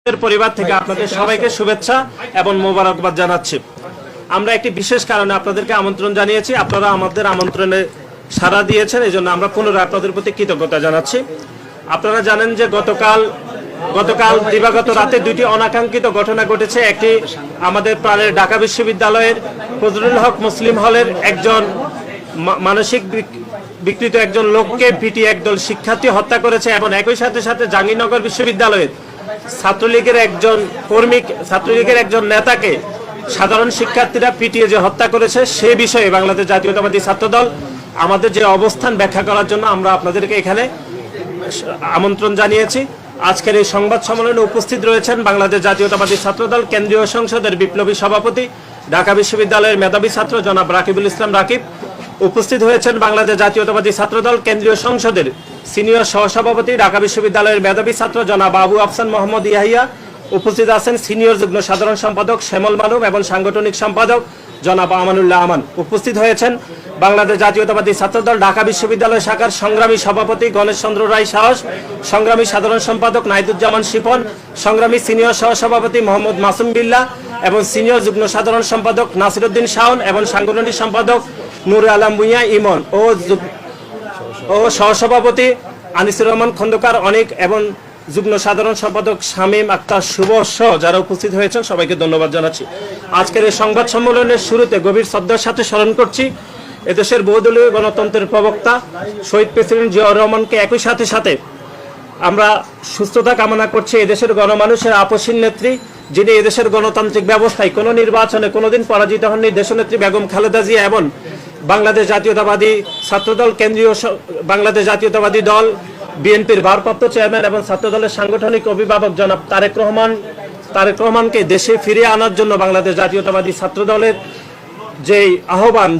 পরিবার থেকে আপনাদের সবাইকে শুভেচ্ছা এবং মোবারকবাদ জানাচ্ছি। আমরা একটি বিশেষ কারণে আপনাদেরকে আমন্ত্রণ জানিয়েছি, আপনারা আমাদের আমন্ত্রণে সাড়া দিয়েছেন, এই জন্য আমরা পুনরায় আপনাদের প্রতি কৃতজ্ঞতা জানাচ্ছি। আপনারা জানেন যে গতকাল দিবাগত রাতে দুইটি অনাকাঙ্ক্ষিত ঘটনা ঘটেছে। একটি আমাদের প্রাণের ঢাকা বিশ্ববিদ্যালয়ের ফজলুল হক মুসলিম হলের একজন মানসিক বিকৃত একজন লোককে পিটিয়ে একদল শিক্ষার্থী হত্যা করেছে, এবং একই সাথে সাথে জাহাঙ্গীরনগর বিশ্ববিদ্যালয়ের ছাত্রলীগের একজন নেতাকে সাধারণ শিক্ষার্থীরা পিটিয়ে যে হত্যা করেছে, সে বিষয়ে বাংলাদেশ জাতীয়তাবাদী ছাত্রদল আমাদের যে অবস্থান ব্যাখ্যা করার জন্য আমরা আপনাদেরকে এখানে আমন্ত্রণ জানিয়েছি। আজকের এই সংবাদ সম্মেলনে উপস্থিত রয়েছেন বাংলাদেশ জাতীয়তাবাদী ছাত্রদল কেন্দ্রীয় সংসদের বিপ্লবী সভাপতি, ঢাকা বিশ্ববিদ্যালয়ের মেধাবী ছাত্র জনাব রাকিবুল ইসলাম রাকিব। উপস্থিত হয়েছেন বাংলাদেশ জাতীয়তাবাদী ছাত্রদল কেন্দ্রীয় সংসদের সিনিয়র সহসভাপতি, ঢাকা বিশ্ববিদ্যালয়ের মেধাবী ছাত্র জনাব আবু আফসান মোহাম্মদ ইয়াহিয়া। উপস্থিত আছেন সিনিয়র যুগ্ম সাধারণ সম্পাদক শ্যামল মানব এবং সাংগঠনিক সম্পাদক জনাব আমানুল্লাহ আমান। উপস্থিত হয়েছেন বাংলাদেশ জাতীয়তাবাদী ছাত্রদল ঢাকা বিশ্ববিদ্যালয় শাখার সংগ্রামী সভাপতি গণেশ চন্দ্র রায় সাহস, সংগ্রামী সাধারণ সম্পাদক নাহিদুজ্জামান শিপন, সংগ্রামী সিনিয়র সহসভাপতি মোহাম্মদ মাসুম বিল্লাহ এবং সিনিয়র যুগ্ম সাধারণ সম্পাদক নাসিরউদ্দিন শাওন এবং সাংগঠনিক সম্পাদক নূর আলম ভূঁইয়া ইমন ও সহসভাপতি আনিসুর রহমান খন্দকার অনেক এবং যুগ্ম সাধারণ সম্পাদক শামীম আক্তার শুভ সহ যারা উপস্থিত হয়েছেন সবাইকে ধন্যবাদ জানাচ্ছি। আজকের এই সংবাদ সম্মেলনের শুরুতে গভীর শ্রদ্ধার সাথে স্মরণ করছি এদেশের বহুদলীয় গণতন্ত্রের প্রবক্তা শহীদ প্রেসিডেন্ট জিয়াউর রহমানকে। একই সাথে আমরা সুস্থতা কামনা করছি এদেশের গণমানুষের আপসীন নেত্রী, যিনি এদেশের গণতান্ত্রিক ব্যবস্থায় কোনো নির্বাচনে কোনোদিন পরাজিত হননি, দেশনেত্রী বেগম খালেদা জিয়া এবং বাংলাদেশ জাতীয়তাবাদী ছাত্রদল বাংলাদেশ জাতীয়তাবাদী দল বিএনপির ভারপ্রাপ্ত চেয়ারম্যান এবং ছাত্রদলের সাংগঠনিক অভিভাবক জনাব তারেক রহমানকে দেশে ফিরিয়ে আনার জন্য বাংলাদেশ জাতীয়তাবাদী ছাত্রদলের যে আহ্বান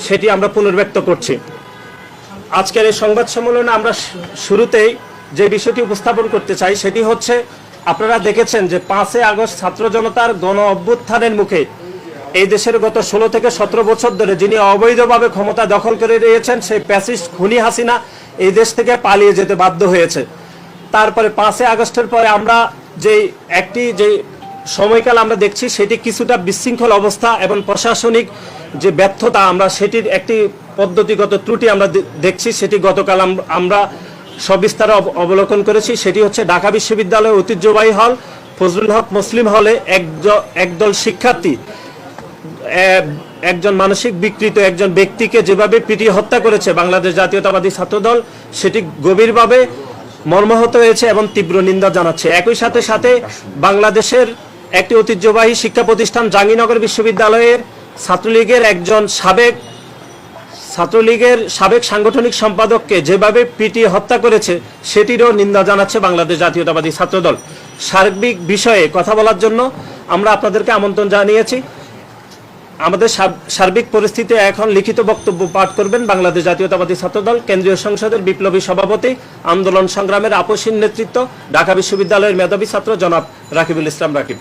সেটি আমরা পুনর্ব্যক্ত করছি। আজকের এই সংবাদ সম্মেলনে আমরা শুরুতেই যে বিষয়টি উপস্থাপন করতে চাই সেটি হচ্ছে, আপনারা দেখেছেন যে 5 আগস্ট ছাত্র জনতার গণ অভ্যুত্থানের মুখে এই দেশের গত 16 থেকে 17 বছর ধরে যিনি অবৈধভাবে ক্ষমতা দখল করে রয়েছেন, সেই প্যাসিস্ট খুনি হাসিনা এই দেশ থেকে পালিয়ে যেতে বাধ্য হয়েছে। তারপরে 5 আগস্টের পরে আমরা যে সময়কাল আমরা দেখছি সেটি কিছুটা বিশৃঙ্খল অবস্থা এবং প্রশাসনিক যে ব্যর্থতা, আমরা সেটির একটি পদ্ধতিগত ত্রুটি আমরা দেখছি। সেটি গতকাল আমরা সবিস্তারে অবলোকন করেছি। সেটি হচ্ছে ঢাকা বিশ্ববিদ্যালয়ের ঐতিহ্যবাহী হল ফজলুল হক মুসলিম হলে একদল শিক্ষার্থী একজন মানসিক বিকৃত একজন ব্যক্তিকে যেভাবে পিটিয়ে হত্যা করেছে বাংলাদেশ জাতীয়তাবাদী ছাত্রদল, সেটি গভীরভাবে মর্মাহত হয়েছে এবং তীব্র নিন্দা জানাচ্ছে। একই সাথে বাংলাদেশের একটি ঐতিহ্যবাহী শিক্ষা প্রতিষ্ঠান জাহাঙ্গীরনগর বিশ্ববিদ্যালয়ের ছাত্রলীগের সাবেক সাংগঠনিক সম্পাদককে যেভাবে পিটিয়ে হত্যা করেছে সেটিরও নিন্দা জানাচ্ছে বাংলাদেশ জাতীয়তাবাদী ছাত্রদল। সার্বিক বিষয়ে কথা বলার জন্য আমরা আপনাদেরকে আমন্ত্রণ জানিয়েছি। আমাদের সার্বিক পরিস্থিতি এখন লিখিত বক্তব্য পাঠ করবেন বাংলাদেশ জাতীয়তাবাদী ছাত্রদল কেন্দ্রীয় সংসদের বিপ্লবী সভাপতি, আন্দোলন সংগ্রামের আপসীন নেতৃত্ব, ঢাকা বিশ্ববিদ্যালয়ের মেধাবী ছাত্র জনাব রাকিবুল ইসলাম রাকিব।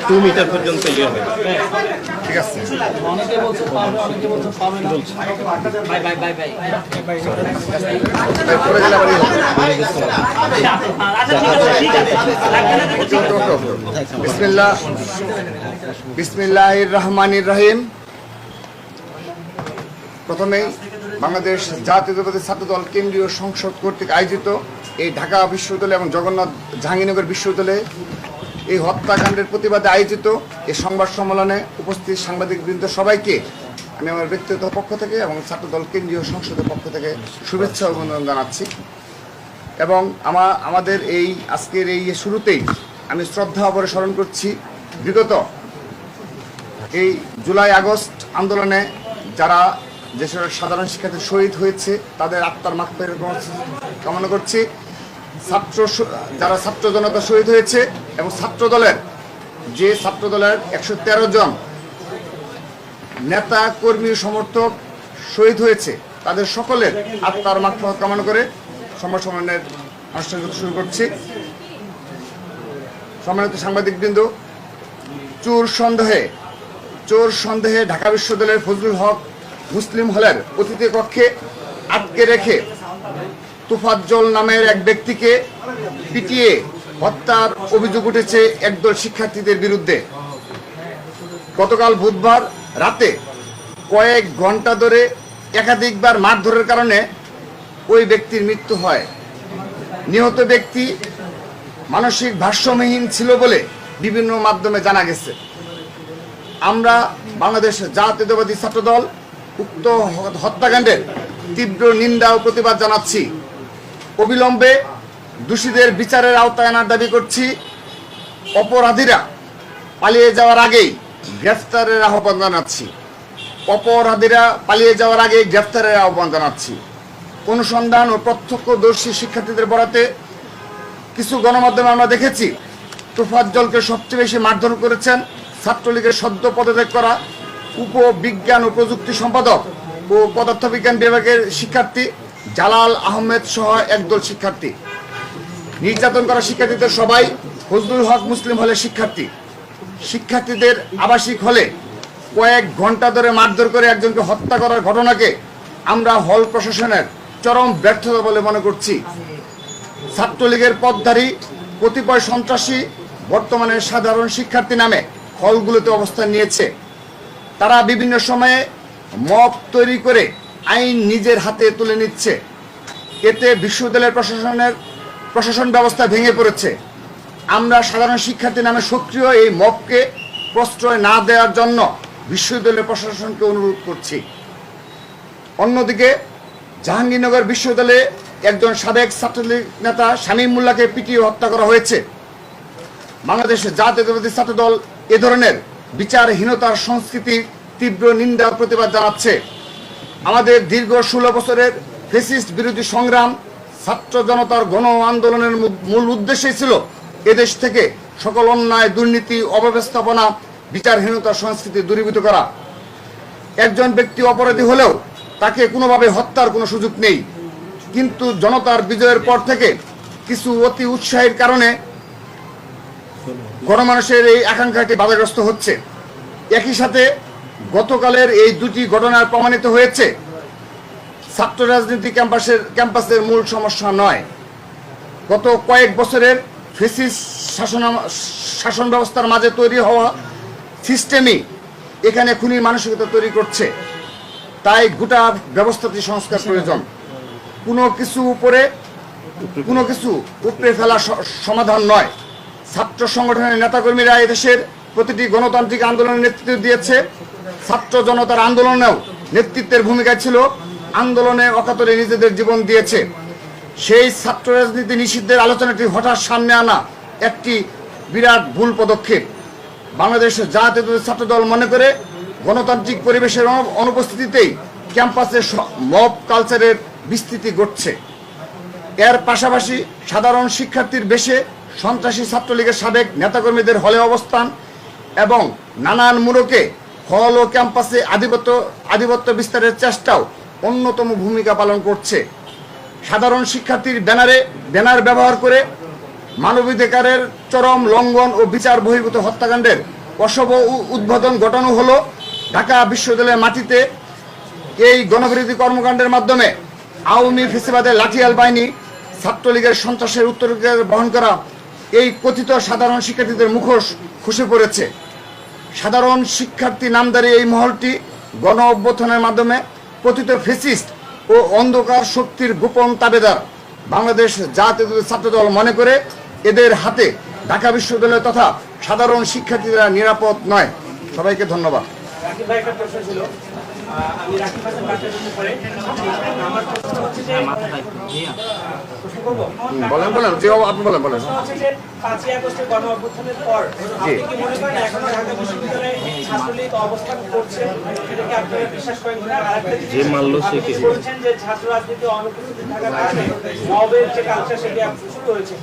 টু মিটার পর্যন্ত ঠিক আছে। বিসমিল্লাহির রহমানির রহিম। প্রথমেই বাংলাদেশ জাতীয়তাবাদী ছাত্রদল কেন্দ্রীয় সংসদ কর্তৃক আয়োজিত এই ঢাকা বিশ্ববিদ্যালয় এবং জগন্নাথ জাহাঙ্গীরনগর বিশ্ববিদ্যালয়ে এই হত্যাকাণ্ডের প্রতিবাদে আয়োজিত এই সংবাদ সম্মেলনে উপস্থিত সাংবাদিকবৃন্দ সবাইকে আমি আমার ব্যক্তিগত পক্ষ থেকে এবং ছাত্রদল কেন্দ্রীয় সংসদের পক্ষ থেকে শুভেচ্ছা অভিনন্দন জানাচ্ছি। এবং আমাদের এই আজকের এই শুরুতেই আমি শ্রদ্ধা ভরে স্মরণ করছি বিগত এই জুলাই আগস্ট আন্দোলনে যারা দেশের সাধারণ শিক্ষার্থী শহীদ হয়েছে তাদের আত্মার মাগফিরাত কামনা করছি। যারা ছাত্র জনতা শহীদ হয়েছে এবং ছাত্রদলের 113 জন নেতা কর্মী সমর্থক শহীদ হয়েছে তাদের সকলের আত্মার মাগফিরাত কামনা করে সংবাদ সম্মেলনের আনুষ্ঠানিকতা শুরু করছি। সম্মানিত সাংবাদিকবৃন্দ, চোর সন্দেহে ঢাকা বিশ্ববিদ্যালয়ের ফজলুল হক মুসলিম হলের অতিথি কক্ষে আটকে রেখে তোফাজ্জল নামের এক ব্যক্তিকে পিটিয়ে হত্যার অভিযোগ উঠেছে একদল শিক্ষার্থীদের বিরুদ্ধে। গতকাল বুধবার রাতে কয়েক ঘন্টা ধরে একাধিকবার মারধরের কারণে ওই ব্যক্তির মৃত্যু হয়। নিহত ব্যক্তি মানসিক ভারসাম্যহীন ছিল বলে বিভিন্ন মাধ্যমে জানা গেছে। আমরা বাংলাদেশ জাতীয়তাবাদী ছাত্রদল উক্ত হত্যাকাণ্ডের তীব্র নিন্দা ও প্রতিবাদ জানাচ্ছি। অবিলম্বে দোষীদের বিচারের আওতায় আনার দাবি করছি। অপরাধীরা পালিয়ে যাওয়ার আগেই গ্রেফতারের আহ্বান জানাচ্ছি। অনুসন্ধান ও প্রত্যক্ষদর্শী শিক্ষার্থীদের বরাতে কিছু গণমাধ্যমে আমরা দেখেছি তোফাজ্জলকে সবচেয়ে বেশি মারধর করেছেন ছাত্রলীগের সদ্য পদত্যাগ করা উপবিজ্ঞান ও প্রযুক্তি সম্পাদক ও পদার্থবিজ্ঞান বিভাগের শিক্ষার্থী জালাল আহমেদ সহ একদল শিক্ষার্থী। নির্যাতন করা শিক্ষার্থীদের সবাই ফজলুল হক মুসলিম হলের শিক্ষার্থী। শিক্ষার্থীদের আবাসিক হলে কয়েক ঘন্টা ধরে মারধর করে একজনকে হত্যা করার ঘটনাকে আমরা হল প্রশাসনের চরম ব্যর্থতা বলে মনে করছি। ছাত্রলীগের পথধারী কতিপয় সন্ত্রাসী বর্তমানে সাধারণ শিক্ষার্থী নামে হলগুলোতে অবস্থান নিয়েছে। তারা বিভিন্ন সময়ে মব তৈরি করে আইন নিজের হাতে তুলে নিচ্ছে। এতে বিশ্ববিদ্যালয়ের প্রশাসন ব্যবস্থা ভেঙে পড়েছে। আমরা সাধারণ শিক্ষার্থী নামে সক্রিয় এই মবকে প্রশ্রয় না দেওয়ার জন্য বিশ্ববিদ্যালয়ের প্রশাসনকে অনুরোধ করছি। অন্যদিকে জাহাঙ্গীরনগর বিশ্ববিদ্যালয়ে একজন সাবেক ছাত্রলীগ নেতা শামীম মোল্লাকে পিটিয়ে হত্যা করা হয়েছে। বাংলাদেশ জাতীয়তাবাদী ছাত্রদল এ ধরনের বিচারহীনতার সংস্কৃতির তীব্র নিন্দা প্রতিবাদ জানাচ্ছে। আমাদের দীর্ঘ 16 বছরের ফ্যাসিস্ট বিরোধী সংগ্রাম ছাত্র জনতার গণ আন্দোলনের মূল উদ্দেশ্যই ছিল এদেশ থেকে সকল অন্যায়, দুর্নীতি, অব্যবস্থাপনা, বিচারহীনতার সংস্কৃতি দূরীভূত করা। একজন ব্যক্তি অপরাধী হলেও তাকে কোনোভাবে হত্যার কোনো সুযোগ নেই, কিন্তু জনতার বিজয়ের পর থেকে কিছু অতি উৎসাহের কারণে গণমানুষের এই আকাঙ্ক্ষাটি বাধাগ্রস্ত হচ্ছে। একই সাথে গতকালের এই দুটি ঘটনার প্রমাণিত হয়েছে ছাত্র রাজনীতি ক্যাম্পাসের মূল সমস্যা নয়, গত কয়েক বছরের ফ্যাসিস্ট শাসন ব্যবস্থার মাঝে তৈরি হওয়া সিস্টেমই এখানে খুনির মানসিকতা তৈরি করছে। তাই গোটা ব্যবস্থাটি সংস্কার প্রয়োজন। কোনো কিছু উপরে ফেলা সমাধান নয়। ছাত্র সংগঠনের নেতাকর্মীরা এদেশের প্রতিটি গণতান্ত্রিক আন্দোলনের নেতৃত্ব দিয়েছে। ছাত্র জনতার আন্দোলনেও নেতৃত্বের ভূমিকা ছিল, আন্দোলনে অকাতরে নিজেদের জীবন দিয়েছে। সেই ছাত্র রাজনীতি নিষিদ্ধের আলোচনাটি হঠাৎ সামনে আনা একটি বিরাট ভুল পদক্ষেপ। বাংলাদেশ জাতীয়তাবাদী ছাত্রদল মনে করে গণতান্ত্রিক পরিবেশের অনুপস্থিতিতেই ক্যাম্পাসে মব কালচারের বিস্তৃতি ঘটছে। এর পাশাপাশি সাধারণ শিক্ষার্থীর বেশে সন্ত্রাসী ছাত্রলীগের সাবেক নেতাকর্মীদের হলে অবস্থান এবং নানান মোড়কে হল ও ক্যাম্পাসে আধিপত্য বিস্তারের চেষ্টাও অন্যতম ভূমিকা পালন করছে। সাধারণ শিক্ষার্থীর ব্যানার ব্যবহার করে মানবাধিকারের চরম লঙ্ঘন ও বিচার বহির্ভূত হত্যাকাণ্ডের অশুভ উদ্বোধন ঘটানো হলো ঢাকা বিশ্ববিদ্যালয়ের মাটিতে। এই গণবিরোধী কর্মকাণ্ডের মাধ্যমে আওয়ামী ফ্যাসিবাদের লাঠিয়াল বাহিনী ছাত্রলীগের সন্ত্রাসের উত্তরাধিকার বহন করা এই কথিত সাধারণ শিক্ষার্থীদের মুখোশ খসে পড়েছে। সাধারণ শিক্ষার্থী নামধারী এই মহলটি গণ অভ্যুত্থানের মাধ্যমে কথিত ফ্যাসিস্ট ও অন্ধকার শক্তির গোপন তাবেদার। বাংলাদেশ জাতীয়তাবাদী ছাত্রদল মনে করে এদের হাতে ঢাকা বিশ্ববিদ্যালয় তথা সাধারণ শিক্ষার্থীরা নিরাপদ নয়। সবাইকে ধন্যবাদ। বলেন যে আপনি বলেন। যে মানলো সে কি ছাত্র রাজনীতি অনুপস্থিত থাকার কারণে মবের যে কালচার সেটি শুরু হয়েছে।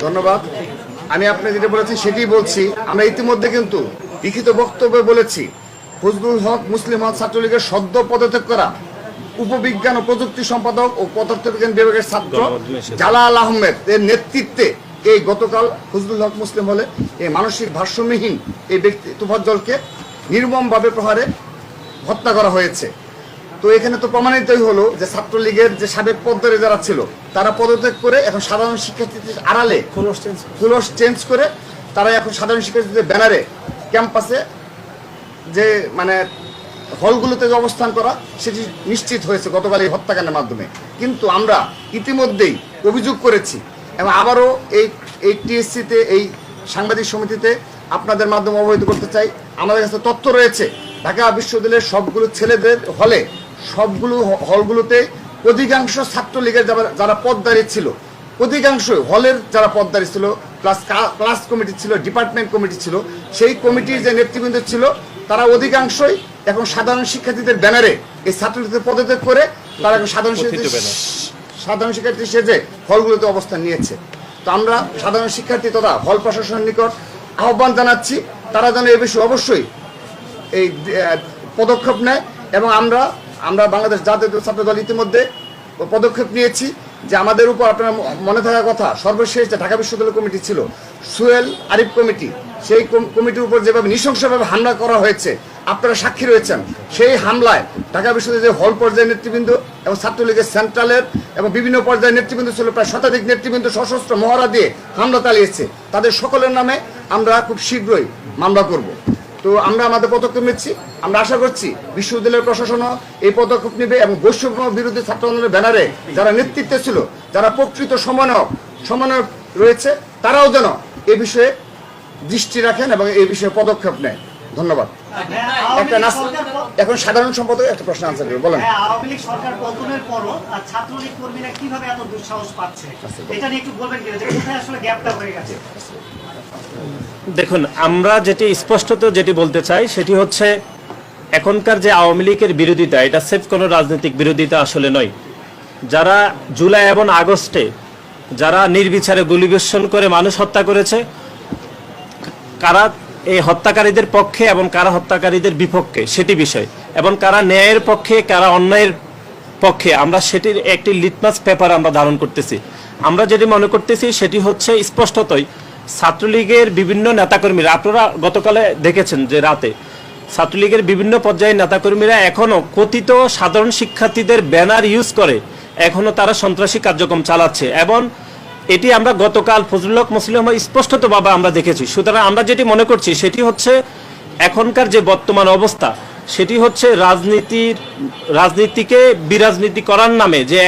ধন্যবাদ। আমি আপনি যেটা বলেছেন সেটি বলছি। আমরা ইতিমধ্যে কিন্তু লিখিত বক্তব্যে বলেছি ফজলুল হক মুসলিম হক ছাত্রলীগের সদ্য পদত্যাগ করা উপবিজ্ঞান ও প্রযুক্তি সম্পাদক ও পদার্থবিজ্ঞান বিভাগের ছাত্র জালাল আহমেদ এর নেতৃত্বে এই গতকাল ফজলুল হক মুসলিম হলে এই মানসিক ভারসাম্যহীন এই ব্যক্তি তোফাজ্জলকে নির্মমভাবে প্রহারে হত্যা করা হয়েছে। তো এখানে তো প্রমাণিতই হলো যে ছাত্রলীগের যে সাবেক পদে যারা ছিল তারা পদত্যাগ করে এখন সাধারণ শিক্ষার্থীদের আড়ালে খোলস চেঞ্জ করে তারা এখন সাধারণ শিক্ষার্থীদের ব্যানারে ক্যাম্পাসে যে মানে হলগুলোতে যে অবস্থান করা সেটি নিশ্চিত হয়েছে গতকাল এই হত্যাকাণ্ডের মাধ্যমে। কিন্তু আমরা ইতিমধ্যেই অভিযোগ করেছি এবং আবারও এই টিএসসিতে এই সাংবাদিক সমিতিতে আপনাদের মাধ্যমে অবহিত করতে চাই, আমাদের কাছে তথ্য রয়েছে ঢাকা বিশ্ববিদ্যালয়ের সবগুলো ছেলেদের হলে সবগুলো হলগুলোতে অধিকাংশ ছাত্রলীগের যারা পদদারী ছিল, অধিকাংশ হলের যারা পদদারী ছিল, প্লাস ক্লাস কমিটি ছিল, ডিপার্টমেন্ট কমিটি ছিল, সেই কমিটির যে নেতৃবৃন্দ ছিল তারা অধিকাংশই এখন সাধারণ শিক্ষার্থীদের ব্যানারে এই ছাত্রলীগদের পদত্যাগ করে তারা এখন সাধারণ শিক্ষার্থী সেজে হলগুলোতে অবস্থান নিয়েছে। তো আমরা সাধারণ শিক্ষার্থী তথা হল প্রশাসনের নিকট আহ্বান জানাচ্ছি তারা যেন এ বিষয়ে অবশ্যই এই পদক্ষেপ নেয় এবং আমরা বাংলাদেশ জাতীয় ছাত্র দল ইতিমধ্যে পদক্ষেপ নিয়েছি যে আমাদের উপর আপনার মনে থাকার কথা সর্বশেষ যে ঢাকা বিশ্ববিদ্যালয় কমিটি ছিল সুয়েল আরিফ কমিটি, সেই কমিটির উপর যেভাবে নৃশংসভাবে হামলা করা হয়েছে আপনারা সাক্ষী রয়েছেন। সেই হামলায় ঢাকা বিশ্ববিদ্যালয়ের হল পর্যায়ের নেতৃবৃন্দ এবং ছাত্রলীগের সেন্ট্রালের এবং বিভিন্ন পর্যায়ের নেতৃবৃন্দ ছিল প্রায় শতাধিক নেতৃবৃন্দ সশস্ত্র মহড়া দিয়ে হামলা চালিয়েছে। তাদের সকলের নামে আমরা খুব শীঘ্রই মামলা করব। তো আমরা আমাদের পদক্ষেপ নিচ্ছি, আমরা আশা করছি বিশ্ববিদ্যালয়ের প্রশাসনও এই পদক্ষেপ নেবে এবং বৈষম্য বিরোধী ছাত্র আন্দোলনের ব্যানারে যারা নেতৃত্বে ছিল, যারা প্রকৃত সমন্বয়ক রয়েছে, তারাও যেন এ বিষয়ে দৃষ্টি রাখেন এবং এই বিষয়ে পদক্ষেপ নেয়। ধন্যবাদ। এখন সাধারণ সম্পাদক একটা প্রশ্ন আনসার করবে, বলেন। আওয়ামী লীগ সরকার পতনের পরও ছাত্রলীগ কর্মীরা কিভাবে এত দুঃসাহস পাচ্ছে এটা নিয়ে একটু বলবেন কিনা, যে কোথায় আসলে গ্যাপটা হয়ে গেছে? দেখুন, আমরা যেটি বলতে চাই সেটি হচ্ছে এখনকার যে আওয়ামী লীগের বিরোধিতা, এটা সেফ কোনো রাজনৈতিক বিরোধিতা আসলে নয়। যারা জুলাই এবং আগস্টে যারা নির্বিচারে গুলিবর্ষণ করে মানুষ হত্যা করেছে, কারা এই হত্যাকারীদের পক্ষে এবং কারা হত্যাকারীদের বিপক্ষে সেটি বিষয়, এবং কারা ন্যায়ের পক্ষে কারা অন্যায়ের পক্ষে, আমরা সেটির একটি লিটমাস পেপার আমরা ধারণ করতেছি। আমরা যেটি মনে করতেছি সেটি হচ্ছে স্পষ্টতই ছাত্রলীগের বিভিন্ন নেতাকর্মীরা, আপনারা গতকালে দেখেছেন যে রাতে ছাত্রলীগের বিভিন্ন পর্যায়ের নেতাকর্মীরা এখনো কথিত সাধারণ শিক্ষার্থীদের ব্যানার ইউজ করে এখনো তারা সন্ত্রাসী কার্যক্রম চালাচ্ছে, এবং এটি আমরা গতকাল ফজলুল হক মুসলিম স্পষ্টতভাবে আমরা দেখেছি। সুতরাং আমরা যেটি মনে করছি সেটি হচ্ছে এখনকার যে বর্তমান অবস্থা সেটি হচ্ছে রাজনীতিকে বিরাজনীতি করার নামে যে